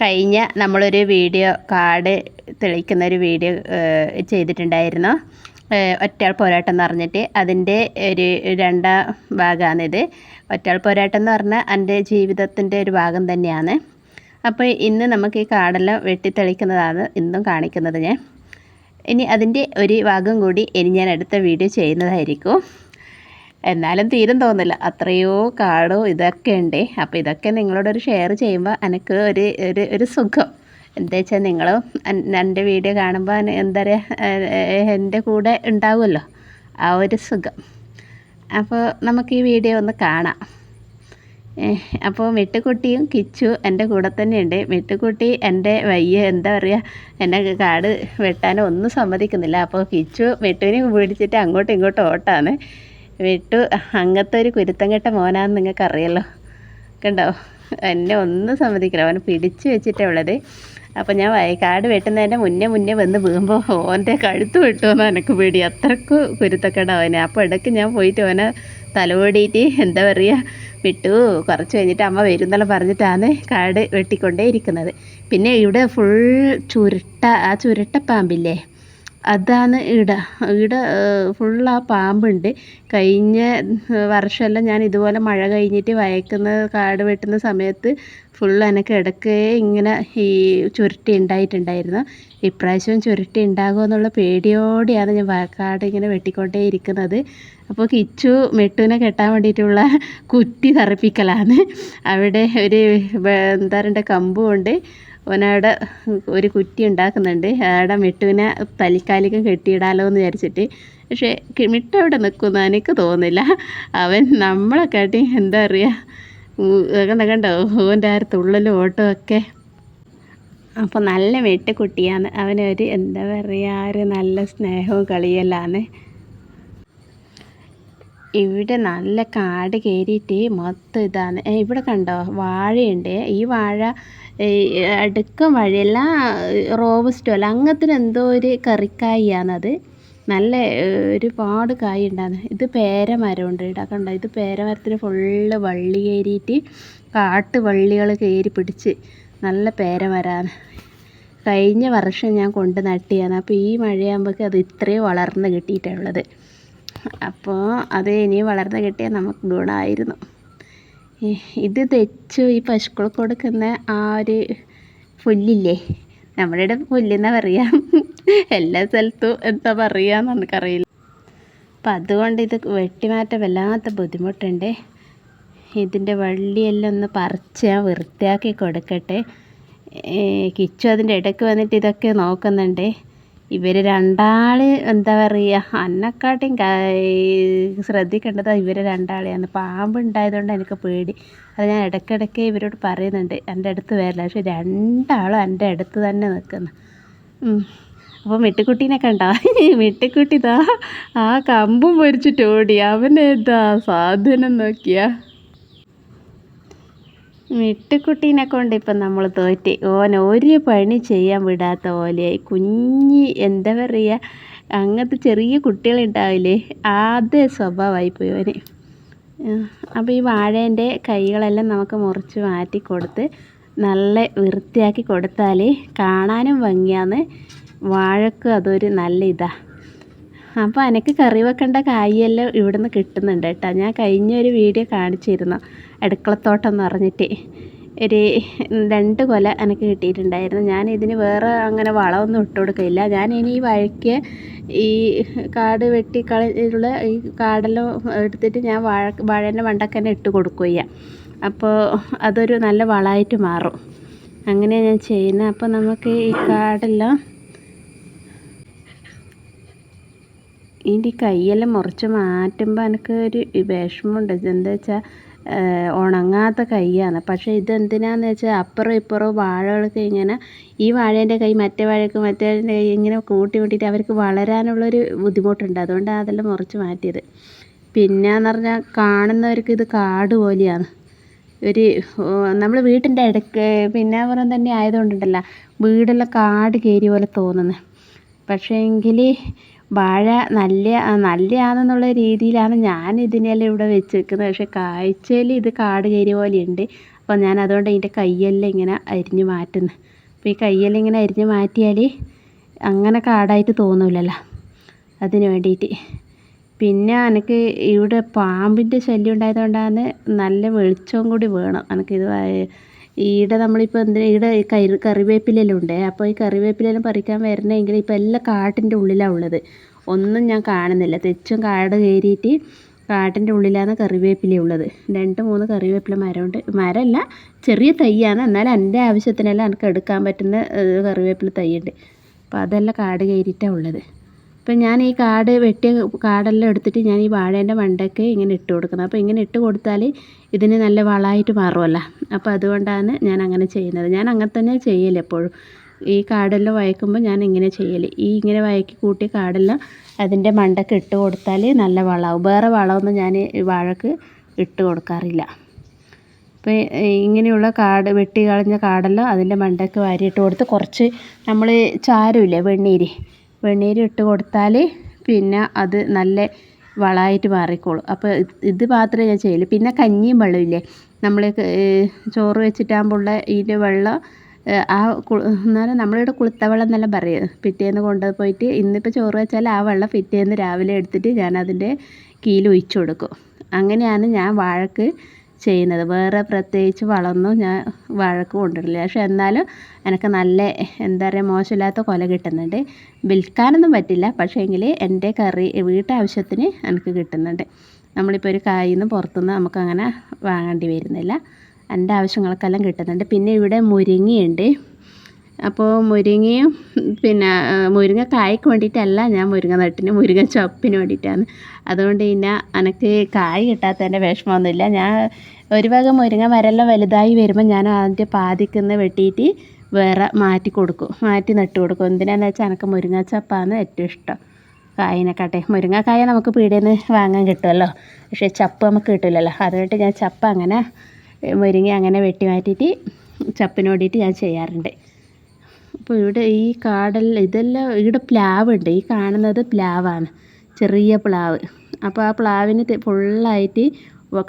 കഴിഞ്ഞ നമ്മളൊരു വീഡിയോ കാട് തെളിക്കുന്നൊരു വീഡിയോ ചെയ്തിട്ടുണ്ടായിരുന്നു. ഒറ്റയാൾ പോരാട്ടം എന്ന് പറഞ്ഞിട്ട് അതിൻ്റെ ഒരു രണ്ടാം ഭാഗമാണിത്. ഒറ്റയാൾ പോരാട്ടം എന്ന് പറഞ്ഞാൽ എൻ്റെ ജീവിതത്തിൻ്റെ ഒരു ഭാഗം തന്നെയാണ്. അപ്പോൾ ഇന്ന് നമുക്ക് ഈ കാടെല്ലാം വെട്ടിത്തെളിക്കുന്നതാണ് ഇന്നും കാണിക്കുന്നത് ഞാൻ. ഇനി അതിൻ്റെ ഒരു ഭാഗം കൂടി ഇനി ഞാൻ അടുത്ത വീഡിയോ ചെയ്യുന്നതായിരിക്കും. എന്നാലും തീരും തോന്നില്ല, അത്രയോ കാടോ ഇതൊക്കെ ഉണ്ട്. അപ്പോൾ ഇതൊക്കെ നിങ്ങളോടൊരു ഷെയർ ചെയ്യുമ്പോൾ എനിക്ക് ഒരു സുഖം. എന്താ വെച്ചാൽ നിങ്ങളും എൻ്റെ വീഡിയോ കാണുമ്പോൾ എന്താ പറയുക, എൻ്റെ കൂടെ ഉണ്ടാവുമല്ലോ, ആ ഒരു സുഖം. അപ്പോൾ നമുക്ക് ഈ വീഡിയോ ഒന്ന് കാണാം. അപ്പോൾ മിട്ടുക്കുട്ടിയും കിച്ചു എൻ്റെ കൂടെ തന്നെയുണ്ട്. മിട്ടുക്കുട്ടി എൻ്റെ എന്താ പറയുക, എന്നെ കാട് വെട്ടാനോ ഒന്നും സമ്മതിക്കുന്നില്ല. അപ്പോൾ കിച്ചു മിട്ടുവിനെ പിടിച്ചിട്ട് അങ്ങോട്ടും ഇങ്ങോട്ടും ഓട്ടാണ്. വിട്ടു അങ്ങനത്തെ ഒരു കുരുത്തം കെട്ട മോനാന്ന് നിങ്ങൾക്ക് അറിയാലോ. കണ്ടോ, എന്നെ ഒന്നും സമ്മതിക്കില്ല, അവനെ പിടിച്ച് വെച്ചിട്ടാണ് ഉള്ളത്. അപ്പോൾ ഞാൻ കാട് വെട്ടുന്നതിൻ്റെ മുന്നേ വന്ന് വീഴുമ്പോൾ ഓൻ്റെ കഴുത്ത് വെട്ടുമെന്ന് എനിക്ക് പേടി, അത്രക്ക് കുരുത്തക്കേടാ അവനെ. അപ്പോൾ ഇടയ്ക്ക് ഞാൻ പോയിട്ട് അവനെ തലവോടിയിട്ട് എന്താ പറയുക, വിട്ടു കുറച്ച് കഴിഞ്ഞിട്ട് അമ്മ വരുന്നെല്ലാം പറഞ്ഞിട്ടാണ് കാട് വെട്ടിക്കൊണ്ടേ ഇരിക്കുന്നത്. പിന്നെ ഇവിടെ ഫുൾ ആ ചുരുട്ടപ്പാമ്പില്ലേ, അതാണ് ഈടെ ഫുൾ ആ പാമ്പുണ്ട്. കഴിഞ്ഞ വർഷമെല്ലാം ഞാൻ ഇതുപോലെ മഴ കഴിഞ്ഞിട്ട് വയക്കുന്ന കാട് വെട്ടുന്ന സമയത്ത് ഫുൾ എനിക്ക് ഇടയ്ക്ക് ഇങ്ങനെ ഈ ചുരുട്ടി ഉണ്ടായിട്ടുണ്ടായിരുന്നു. ഇപ്രാവശ്യം ചുരുട്ടി ഉണ്ടാകുമെന്നുള്ള പേടിയോടെയാണ് ഞാൻ കാട് ഇങ്ങനെ വെട്ടിക്കൊണ്ടേ ഇരിക്കുന്നത്. അപ്പോൾ കിച്ചു മെട്ടുവിനെ കെട്ടാൻ വേണ്ടിയിട്ടുള്ള കുറ്റി തറപ്പിക്കലാണ്. അവിടെ ഒരു എന്താ പറയണ്ട കമ്പുകൊണ്ട് ഓനവിടെ ഒരു കുറ്റി ഉണ്ടാക്കുന്നുണ്ട്. അവിടെ മിട്ടുവിനെ തൽക്കാലികം കെട്ടിയിടാലോ എന്ന് വിചാരിച്ചിട്ട്. പക്ഷേ മിട്ടു അവിടെ നിൽക്കുമെന്ന് എനിക്ക് തോന്നുന്നില്ല. അവൻ നമ്മളെക്കാട്ടി എന്താ പറയുക, കണ്ടോ ഓൻ്റെ ആ തുള്ളലും ഓട്ടവും ഒക്കെ. അപ്പോൾ നല്ല വെട്ടുകുട്ടിയാണ്. അവനൊരു എന്താ പറയുക, ഒരു നല്ല സ്നേഹവും കളിയെല്ലാമാണ്. ഇവിടെ നല്ല കാട് കയറിയിട്ട് മൊത്തം ഇതാണ്. ഇവിടെ കണ്ടോ വാഴയുണ്ട്. ഈ വാഴ അടുക്കം വഴിയല്ല, റോബസ്റ്റോ അല്ല, അങ്ങനത്തെ എന്തോ ഒരു കറിക്കായാണത്. നല്ല ഒരുപാട് കായ് ഉണ്ടാകുന്നത്. ഇത് പേരമരമുണ്ട് ഇവിടെ കണ്ടോ. ഇത് പേരമരത്തിന് ഫുള്ള് വള്ളി കയറിയിട്ട് കാട്ട് വള്ളികൾ കയറി പിടിച്ച് നല്ല പേരമരമാണ്. കഴിഞ്ഞ വർഷം ഞാൻ കൊണ്ട് നട്ടിയാണ്. അപ്പോൾ ഈ മഴയാകുമ്പോഴേക്ക് അത് ഇത്രയും വളർന്ന് കിട്ടിയിട്ടുള്ളത്. അപ്പോൾ അത് ഇനി വളർന്ന് കിട്ടിയാൽ നമുക്ക് ഗുണമായിരുന്നു. ഇത് തെച്ചു ഈ പശുക്കൾക്ക് കൊടുക്കുന്ന ആ ഒരു പുല്ലില്ലേ, നമ്മളുടെ പുല്ലെന്നാ പറയാം, എല്ലാ സ്ഥലത്തും എന്താ പറയുകയെന്ന് നമുക്കറിയില്ല. അപ്പം അതുകൊണ്ട് ഇത് വെട്ടിമാറ്റം വല്ലാത്ത ബുദ്ധിമുട്ടുണ്ട്. ഇതിൻ്റെ വള്ളിയെല്ലാം ഒന്ന് പറിച്ച് ഞാൻ വൃത്തിയാക്കി കൊടുക്കട്ടെ. കിച്ചു അതിൻ്റെ ഇടയ്ക്ക് വന്നിട്ട് ഇതൊക്കെ നോക്കുന്നുണ്ട്. ഇവർ രണ്ടാൾ എന്താ പറയുക, അന്നെക്കാട്ടും ശ്രദ്ധിക്കേണ്ടത് ഇവർ രണ്ടാളെയാണ്. പാമ്പുണ്ടായതുകൊണ്ട് എനിക്ക് പേടി. അത് ഞാൻ ഇടയ്ക്കിടയ്ക്ക് ഇവരോട് പറയുന്നുണ്ട് എൻ്റെ അടുത്ത് വരില്ല. പക്ഷെ രണ്ടാളും എൻ്റെ അടുത്ത് തന്നെ നിൽക്കുന്നു. അപ്പോൾ മിട്ടുക്കുട്ടീനെ കണ്ടോ, മിട്ടുക്കുട്ടി ഇതാ ആ കമ്പും പൊരിച്ചിട്ട് ഓടി. അവനെന്താ സാധനം നോക്കിയാ. മിട്ടുക്കുട്ടീനെ കൊണ്ട് ഇപ്പം നമ്മൾ തോറ്റ്. ഒരു പണി ചെയ്യാൻ വിടാത്ത പോലെയായി. എന്താ പറയുക, അങ്ങനത്തെ ചെറിയ കുട്ടികളുണ്ടാവില്ലേ, അതേ സ്വഭാവമായിപ്പോയി അവന്. അപ്പോൾ ഈ വാഴേൻ്റെ കൈകളെല്ലാം നമുക്ക് മുറിച്ച് മാറ്റി കൊടുത്ത് നല്ല വൃത്തിയാക്കി കൊടുത്താൽ കാണാനും ഭംഗിയാണ്, വാഴക്കും അതൊരു നല്ല ഇതാണ്. അപ്പോൾ എനിക്ക് കറി വെക്കേണ്ട കായെല്ലാം ഇവിടുന്ന് കിട്ടുന്നുണ്ട് കേട്ടോ. ഞാൻ കഴിഞ്ഞൊരു വീഡിയോ കാണിച്ചിരുന്നു, അടുക്കളത്തോട്ടം എന്ന് പറഞ്ഞിട്ട്. ഒരു 2 കൊല എനിക്ക് കിട്ടിയിട്ടുണ്ടായിരുന്നു. ഞാൻ ഇതിന് വേറെ അങ്ങനെ വളമൊന്നും ഇട്ട് കൊടുക്കില്ല. ഞാൻ ഇനി ഈ വഴക്ക് ഈ കാട് വെട്ടിക്കളയുള്ള ഈ കാടെല്ലാം എടുത്തിട്ട് ഞാൻ വാഴേൻ്റെ മണ്ടയ്ക്ക് തന്നെ ഇട്ട് കൊടുക്കുകയാണ്. അപ്പോൾ അതൊരു നല്ല വളമായിട്ട് മാറും. അങ്ങനെ ഞാൻ ചെയ്യുന്നത്. അപ്പോൾ നമുക്ക് ഈ കാടെല്ലാം ഇതിൻ്റെ കൈയെല്ലാം മുറിച്ച് മാറ്റുമ്പോൾ എനിക്ക് ഒരു വിഷമമുണ്ട്. എന്താ വെച്ചാൽ ഉണങ്ങാത്ത കൈയാണ്. പക്ഷേ ഇതെന്തിനാന്ന് വെച്ചാൽ അപ്പുറം ഇപ്പുറം വാഴകൾക്ക് ഇങ്ങനെ ഈ വാഴേൻ്റെ കൈ മറ്റേ വാഴയ്ക്ക് മറ്റേ കൈ ഇങ്ങനെ കൂട്ടിയിട്ട് അവർക്ക് വളരാനുള്ളൊരു ബുദ്ധിമുട്ടുണ്ട്. അതുകൊണ്ടാണ് അതെല്ലാം മുറിച്ച് മാറ്റിയത്. പിന്നെയെന്ന് പറഞ്ഞാൽ കാണുന്നവർക്ക് ഇത് കാട് പോലെയാണ്. നമ്മൾ വീട്ടിൻ്റെ ഇടയ്ക്ക് പിന്നാപുറം തന്നെ ആയതുകൊണ്ടുണ്ടല്ലോ വീടെല്ലാം കാട് കയറി പോലെ തോന്നുന്നത്. പക്ഷേ എങ്കിൽ വാഴ നല്ലയാണെന്നുള്ള രീതിയിലാണ് ഞാൻ ഇതിനെല്ലാം ഇവിടെ വെച്ച് വെക്കുന്നത്. പക്ഷേ കാഴ്ചയിൽ ഇത് കാട് കയറിയ പോലെയുണ്ട്. അപ്പോൾ ഞാൻ അതുകൊണ്ട് ഇതിൻ്റെ കയ്യെല്ലാം ഇങ്ങനെ അരിഞ്ഞ് മാറ്റുന്നു. അപ്പോൾ ഈ കയ്യെല്ലാം ഇങ്ങനെ അരിഞ്ഞ് മാറ്റിയാൽ അങ്ങനെ കാടായിട്ട് തോന്നില്ലല്ലോ, അതിന് വേണ്ടിയിട്ട്. പിന്നെ എനിക്ക് ഇവിടെ പാമ്പിൻ്റെ ശല്യം ഉണ്ടായതുകൊണ്ടാണ് നല്ല വെളിച്ചവും കൂടി വേണം എനിക്കിത്. ഈടെ നമ്മളിപ്പോൾ എന്തിനാ ഈടെ കറിവേപ്പിലെല്ലാം ഉണ്ട്. അപ്പോൾ ഈ കറിവേപ്പിലെല്ലാം പറിക്കാൻ വരണമെങ്കിൽ ഇപ്പോൾ എല്ലാം കാട്ടിൻ്റെ ഉള്ളിലാണ് ഉള്ളത്. ഒന്നും ഞാൻ കാണുന്നില്ല. തെച്ചും കാട് കയറിയിട്ട് കാട്ടിൻ്റെ ഉള്ളിലാണ് കറിവേപ്പില ഉള്ളത്. 2-3 കറിവേപ്പില മരമുണ്ട്. മരമല്ല, ചെറിയ തൈയാണ്. എന്നാലും എൻ്റെ ആവശ്യത്തിനെല്ലാം എനിക്ക് എടുക്കാൻ പറ്റുന്ന കറിവേപ്പില തൈയുണ്ട്. അപ്പോൾ അതെല്ലാം കാട് കയറിയിട്ടാണ് ഉള്ളത്. അപ്പം ഞാൻ ഈ വെട്ടിയ കാടെല്ലാം എടുത്തിട്ട് ഞാൻ ഈ വാഴേൻ്റെ മണ്ടയ്ക്ക് ഇങ്ങനെ ഇട്ട് കൊടുക്കുന്നത്. അപ്പോൾ ഇങ്ങനെ ഇട്ട് കൊടുത്താൽ ഇതിന് നല്ല വളമായിട്ട് മാറുമല്ലോ. അപ്പോൾ അതുകൊണ്ടാണ് ഞാൻ അങ്ങനെ ചെയ്യുന്നത്. ഞാൻ അങ്ങനെ തന്നെ ചെയ്യൽ എപ്പോഴും. ഈ കാടെല്ലാം വയക്കുമ്പോൾ ഞാൻ ഇങ്ങനെ ചെയ്യൽ. ഇങ്ങനെ വയക്കി കൂട്ടിയ കാടെല്ലാം അതിൻ്റെ മണ്ടയ്ക്ക് ഇട്ട് കൊടുത്താൽ നല്ല വളമാവും. വേറെ വളമൊന്നും ഞാൻ വാഴക്ക് ഇട്ട് കൊടുക്കാറില്ല. അപ്പോൾ ഇങ്ങനെയുള്ള വെട്ടി കളഞ്ഞ കാടെല്ലാം അതിൻ്റെ മണ്ടയ്ക്ക് വാരിയിട്ട് കൊടുത്ത് കുറച്ച് നമ്മൾ ചാരമില്ലേ, വെണ്ണീര് ഇട്ട് കൊടുത്താൽ പിന്നെ അത് നല്ല വളമായിട്ട് മാറിക്കോളും. അപ്പോൾ ഇത് മാത്രമേ ഞാൻ ചെയ്യൂ. പിന്നെ കഞ്ഞിയും വെള്ളമില്ലേ, നമ്മൾ ചോറ് വെച്ചിട്ടാകുമ്പോൾ ഇതിൻ്റെ വെള്ളം എന്നാലും നമ്മളിവിടെ കുളുത്ത വെള്ളം എന്നെല്ലാം പറയും. പിറ്റേന്ന് കൊണ്ടുപോയിട്ട് ഇന്നിപ്പോൾ ചോറ് വെച്ചാൽ ആ വെള്ളം പിറ്റേന്ന് രാവിലെ എടുത്തിട്ട് ഞാൻ അതിൻ്റെ കീഴിൽ ഒഴിച്ചു കൊടുക്കും. അങ്ങനെയാണ് ഞാൻ വാഴക്ക് ചെയ്യുന്നത്. വേറെ പ്രത്യേകിച്ച് വളമൊന്നും ഞാൻ വാഴക്ക് കൊണ്ടിടില്ല. പക്ഷെ എന്നാലും എനിക്ക് നല്ല എന്താ പറയുക, മോശമില്ലാത്ത കൊല കിട്ടുന്നുണ്ട്. വിൽക്കാനൊന്നും പറ്റില്ല, പക്ഷേ എങ്കിൽ എൻ്റെ വീട്ടാവശ്യത്തിന് എനിക്ക് കിട്ടുന്നുണ്ട്. നമ്മളിപ്പോൾ ഒരു കായിൽ നിന്ന് പുറത്തുനിന്ന് നമുക്കങ്ങനെ വാങ്ങേണ്ടി വരുന്നില്ല. എൻ്റെ ആവശ്യങ്ങൾക്കെല്ലാം കിട്ടുന്നുണ്ട്. പിന്നെ ഇവിടെ മുരിങ്ങയുണ്ട്. അപ്പോൾ മുരിങ്ങയും പിന്നെ മുരിങ്ങക്കായ്ക്ക് വേണ്ടിയിട്ടല്ല ഞാൻ മുരിങ്ങ നട്ടിന്, മുരിങ്ങ ചപ്പിന് വേണ്ടിയിട്ടാണ്. അതുകൊണ്ട് പിന്നെ എനിക്ക് കായ് കിട്ടാത്തതിൻ്റെ വിഷമമൊന്നുമില്ല. ഞാൻ ഒരു വക മുരിങ്ങ മരമെല്ലാം വലുതായി വരുമ്പോൾ ഞാൻ അതിൻ്റെ പാതിക്കുന്ന വെട്ടിയിട്ട് വേറെ മാറ്റി നട്ട് കൊടുക്കും. എന്തിനാണെന്ന് വെച്ചാൽ എനിക്ക് മുരിങ്ങ ചപ്പാണ് ഏറ്റവും ഇഷ്ടം കായിനെക്കാട്ടെ. മുരിങ്ങക്കായ നമുക്ക് പീടികയിൽ നിന്ന് വാങ്ങാൻ കിട്ടുമല്ലോ, പക്ഷേ ചപ്പ് നമുക്ക് കിട്ടില്ലല്ലോ. അതുകൊണ്ട് ഞാൻ ചപ്പ് അങ്ങനെ മുരിങ്ങ അങ്ങനെ വെട്ടി മാറ്റിയിട്ട് ചപ്പിന് വേണ്ടിയിട്ട് ഞാൻ ചെയ്യാറുണ്ട്. അപ്പോൾ ഇവിടെ ഈ ഇതെല്ലാം ഇവിടെ പ്ലാവുണ്ട്. ഈ കാണുന്നത് പ്ലാവാണ്, ചെറിയ പ്ലാവ്. അപ്പോൾ ആ പ്ലാവിന് ഫുള്ളായിട്ട്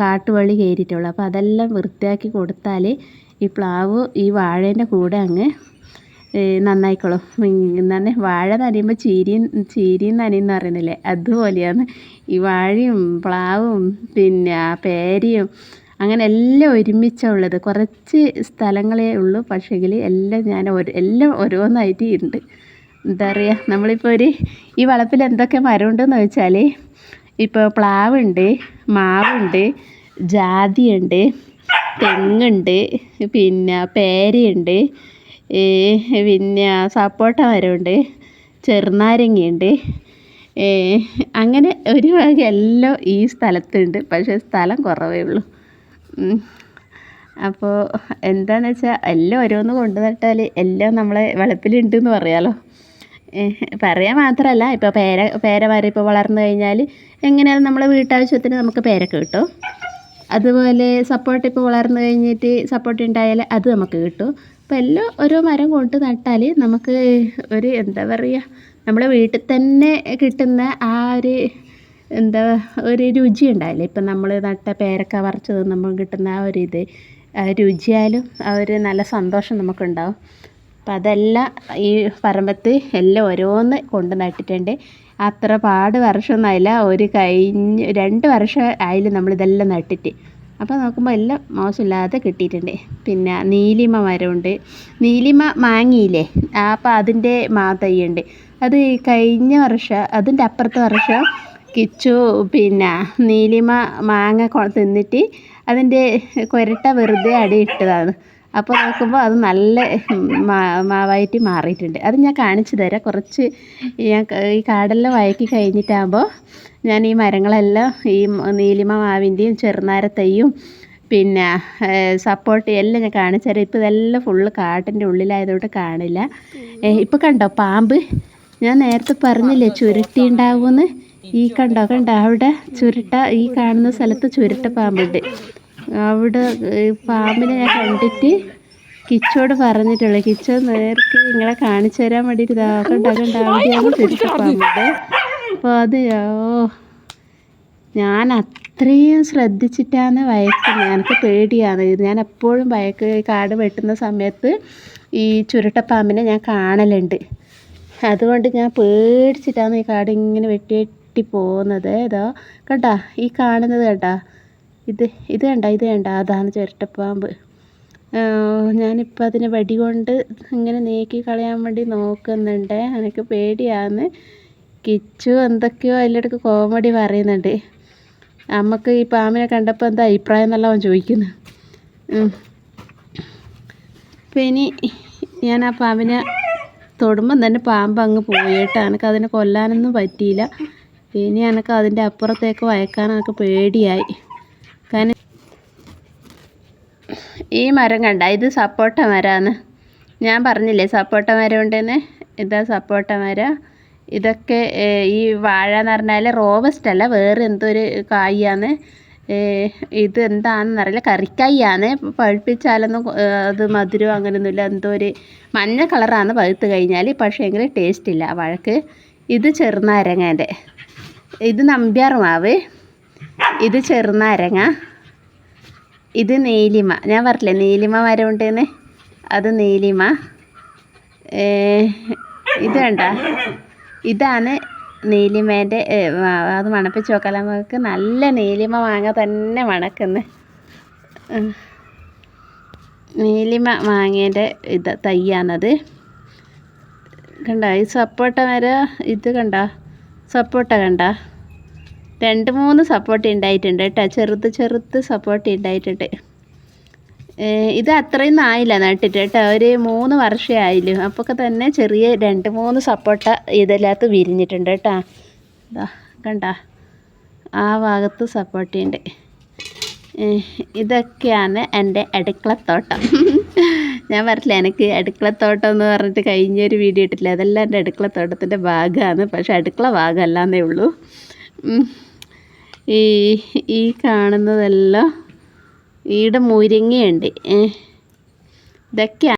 കാട്ടുവള്ളി കയറിയിട്ടുള്ളൂ. അപ്പോൾ അതെല്ലാം വൃത്തിയാക്കി കൊടുത്താൽ ഈ പ്ലാവ് ഈ വാഴേൻ്റെ കൂടെ അങ്ങ് നന്നായിക്കോളും. എന്താണ് വാഴ നനയുമ്പോൾ ചീരിയും നനയെന്ന് പറയുന്നില്ലേ, അതുപോലെയാണ് ഈ വാഴയും പ്ലാവും പിന്നെ പേരയും അങ്ങനെ എല്ലാം ഒരുമിച്ചുള്ളത്. കുറച്ച് സ്ഥലങ്ങളേ ഉള്ളൂ, പക്ഷേങ്കിൽ എല്ലാം ഓരോന്നായിട്ട് ഉണ്ട്. എന്താ പറയുക, നമ്മളിപ്പോൾ ഈ വളപ്പിൽ എന്തൊക്കെ മരമുണ്ടെന്ന് വെച്ചാൽ ഇപ്പോൾ പ്ലാവുണ്ട്, മാവുണ്ട്, ജാതിയുണ്ട്, തെങ്ങുണ്ട്, പിന്നെ പേരയുണ്ട്, പിന്നെ സപ്പോട്ട മരമുണ്ട്, ചെറുനാരങ്ങയുണ്ട്. അങ്ങനെ ഒരു വക എല്ലാം ഈ സ്ഥലത്തുണ്ട്. പക്ഷേ സ്ഥലം കുറവേ ഉള്ളൂ. അപ്പോൾ എന്താണെന്ന് വെച്ചാൽ എല്ലാം ഓരോന്ന് കൊണ്ടു നട്ടാൽ എല്ലാം നമ്മളെ വളപ്പിലുണ്ടെന്ന് പറയാമല്ലോ. പറയാൻ മാത്രമല്ല, ഇപ്പോൾ പേരമരം ഇപ്പോൾ വളർന്നു കഴിഞ്ഞാൽ എങ്ങനെയാലും നമ്മളെ വീട്ടാവശ്യത്തിന് നമുക്ക് പേരൊക്കെ കിട്ടും. അതുപോലെ സപ്പോട്ട ഇപ്പോൾ വളർന്നു കഴിഞ്ഞിട്ട് സപ്പോട്ട ഉണ്ടായാൽ അത് നമുക്ക് കിട്ടും. അപ്പോൾ എല്ലാം ഓരോ മരം കൊണ്ട് നട്ടാൽ നമുക്ക് എന്താ പറയുക, നമ്മളെ വീട്ടിൽ തന്നെ കിട്ടുന്ന ആ ഒരു രുചി ഉണ്ടാവില്ലേ. ഇപ്പം നമ്മൾ നട്ട പേരക്ക പറിച്ച് തിന്നുമ്പോൾ കിട്ടുന്ന ആ രുചിയാലും നല്ല സന്തോഷം നമുക്കുണ്ടാവും. അപ്പം അതെല്ലാം ഈ പറമ്പത്ത് എല്ലാം ഓരോന്ന് കൊണ്ട് നട്ടിട്ടുണ്ട്. അത്ര വർഷമൊന്നുമായില്ല, 2 വർഷം ആയാലും നമ്മളിതെല്ലാം നട്ടിട്ട്. അപ്പോൾ നോക്കുമ്പോൾ എല്ലാം മോശമില്ലാതെ കിട്ടിയിട്ടുണ്ട്. പിന്നെ നീലിമ മരമുണ്ട്. നീലിമ മാങ്ങയില്ലേ, അപ്പോൾ അതിൻ്റെ തൈയുണ്ട്. അത് കഴിഞ്ഞ വർഷം, അതിൻ്റെ അപ്പുറത്തെ വർഷം കിച്ചു പിന്നെ നീലിമ മാങ്ങ തിന്നിട്ട് അതിൻ്റെ കുരട്ട വെറുതെ അടിയിട്ടതാണ്. അപ്പോൾ നോക്കുമ്പോൾ അത് നല്ല മാവായിട്ട് മാറിയിട്ടുണ്ട്. അത് ഞാൻ കാണിച്ചു തരാം. കുറച്ച് ഈ കാടെല്ലാം വയക്കി കഴിഞ്ഞിട്ടാകുമ്പോൾ ഞാൻ ഈ മരങ്ങളെല്ലാം ഈ നീലിമ മാവിൻ്റെയും ചെറുനാര തൈയും പിന്നെ സപ്പോർട്ടയും എല്ലാം ഞാൻ കാണിച്ചു തരാം. ഇപ്പോൾ ഇതെല്ലാം ഫുള്ള് കാട്ടിൻ്റെ ഉള്ളിലായതുകൊണ്ട് കാണില്ല. ഇപ്പോൾ കണ്ടോ പാമ്പ്? ഞാൻ നേരത്തെ പറഞ്ഞില്ലേ ചുരുട്ടി ഉണ്ടാകുമെന്ന്. കണ്ടോ അവിടെ ഈ കാണുന്ന സ്ഥലത്ത് ചുരുട്ട പാമ്പുണ്ട്. അവിടെ പാമ്പിനെ ഞാൻ കണ്ടിട്ട് കിച്ചോട് പറഞ്ഞിട്ടുള്ളൂ. കിച്ചോ നേർക്ക് നിങ്ങളെ കാണിച്ചു തരാൻ വേണ്ടിയിട്ട് അവിടെയാണ് ചുരുട്ട പാമ്പുണ്ട്. അപ്പോൾ ഞാൻ അത്രയും ശ്രദ്ധിച്ചിട്ടാണ് വയക്കുന്നത്. എനിക്ക് പേടിയാണ്. ഞാൻ എപ്പോഴും കാട് വെട്ടുന്ന സമയത്ത് ഈ ചുരുട്ടപ്പാമ്പിനെ ഞാൻ കാണലുണ്ട്. അതുകൊണ്ട് ഞാൻ പേടിച്ചിട്ടാണ് ഈ കാട് ഇങ്ങനെ വെട്ടി പോകുന്നത്. ഇതോ കണ്ടാ, ഈ കാണുന്നത് കണ്ടാ, ഇത് കണ്ട അതാണ് ചുരുട്ടപ്പാമ്പ്. ഞാനിപ്പോൾ അതിനെ വടി കൊണ്ട് ഇങ്ങനെ നീക്കി കളയാൻ വേണ്ടി നോക്കുന്നുണ്ട്. എനിക്ക് പേടിയാന്ന്. കിച്ചു എന്തൊക്കെയോ അതിലിടക്ക് കോമഡി പറയുന്നുണ്ട്. നമുക്ക് ഈ പാമ്പിനെ കണ്ടപ്പോൾ എന്താ അഭിപ്രായം എന്നുള്ള അവൻ ചോദിക്കുന്നു. ഇനി ഞാൻ ആ പാമ്പിനെ തൊടുമ്പം തന്നെ പാമ്പ് അങ്ങ് പോയിട്ട് എനിക്കതിനെ കൊല്ലാനൊന്നും പറ്റിയില്ല. ഇനി എനിക്ക് അതിൻ്റെ അപ്പുറത്തേക്ക് വയക്കാൻ എനിക്ക് പേടിയായി. കാരണം ഈ മരം കണ്ട, ഇത് സപ്പോട്ട മരമാണ്. ഞാൻ പറഞ്ഞില്ലേ സപ്പോട്ട മരം ഉണ്ടെന്ന്. ഇതാ സപ്പോട്ട മരം. ഇതൊക്കെ ഈ വാഴ എന്ന് പറഞ്ഞാൽ റോബസ്റ്റ് അല്ല, വേറെ എന്തോ ഒരു കായാണ്. ഇത് എന്താണെന്നറിയില്ല, കറിക്കായാണ്. പഴുപ്പിച്ചാലൊന്നും അത് മധുരം അങ്ങനെയൊന്നുമില്ല. എന്തോ ഒരു മഞ്ഞ കളറാണ് പഴുത്ത് കഴിഞ്ഞാൽ, പക്ഷേ എങ്കിൽ ടേസ്റ്റ് ഇല്ല വാഴക്ക്. ഇത് ചെറുനാരങ്ങേൻ്റെ, ഇത് നമ്പ്യാർ മാവ്, ഇത് ചെറുനാരങ്ങ, ഇത് നീലിമ. ഞാൻ പറഞ്ഞില്ലേ നീലിമ മരം ഉണ്ടെന്ന്, അത് നീലിമ. ഇത് കണ്ട, ഇതാണ് നീലിമേൻ്റെ. അത് മണപ്പിച്ച് നോക്കാം നമുക്ക്. നല്ല നീലിമ മാങ്ങ തന്നെ മണക്കുന്നു. നീലിമ മാങ്ങേൻ്റെ തയ്യാണത്. കണ്ട, ഈ സപ്പോട്ട മരം, ഇത് കണ്ട സപ്പോട്ട കണ്ട, 2-3 സപ്പോട്ട ഉണ്ടായിട്ടുണ്ട് കേട്ടോ. ചെറുത് സപ്പോട്ട ഉണ്ടായിട്ടുണ്ട്. ഇത് അത്രയും ആയില്ല നട്ടിട്ട് കേട്ടോ. ഒരു 3 വർഷമേ ആയില്ലു. അപ്പോഴൊക്കെ തന്നെ ചെറിയ 2-3 സപ്പോട്ട ഇതിനകത്ത് വിരിഞ്ഞിട്ടുണ്ട് കേട്ടോ. ഇതാ കണ്ട, ആ ഭാഗത്ത് സപ്പോട്ടയുണ്ട്. ഇതൊക്കെയാണ് എൻ്റെ അടുക്കളത്തോട്ടം. ഞാൻ പറഞ്ഞില്ല എനിക്ക് അടുക്കളത്തോട്ടം എന്ന് പറഞ്ഞിട്ട് കഴിഞ്ഞൊരു വീഡിയോ ഇട്ടില്ല. അതെല്ലാം എൻ്റെ അടുക്കളത്തോട്ടത്തിൻ്റെ ഭാഗമാണ്. പക്ഷേ അടുക്കള ഭാഗമല്ലാന്നേ ഉള്ളൂ. ഈ കാണുന്നതെല്ലാം ഈടെ മുരിങ്ങയുണ്ട്. ഇതൊക്കെയാണ്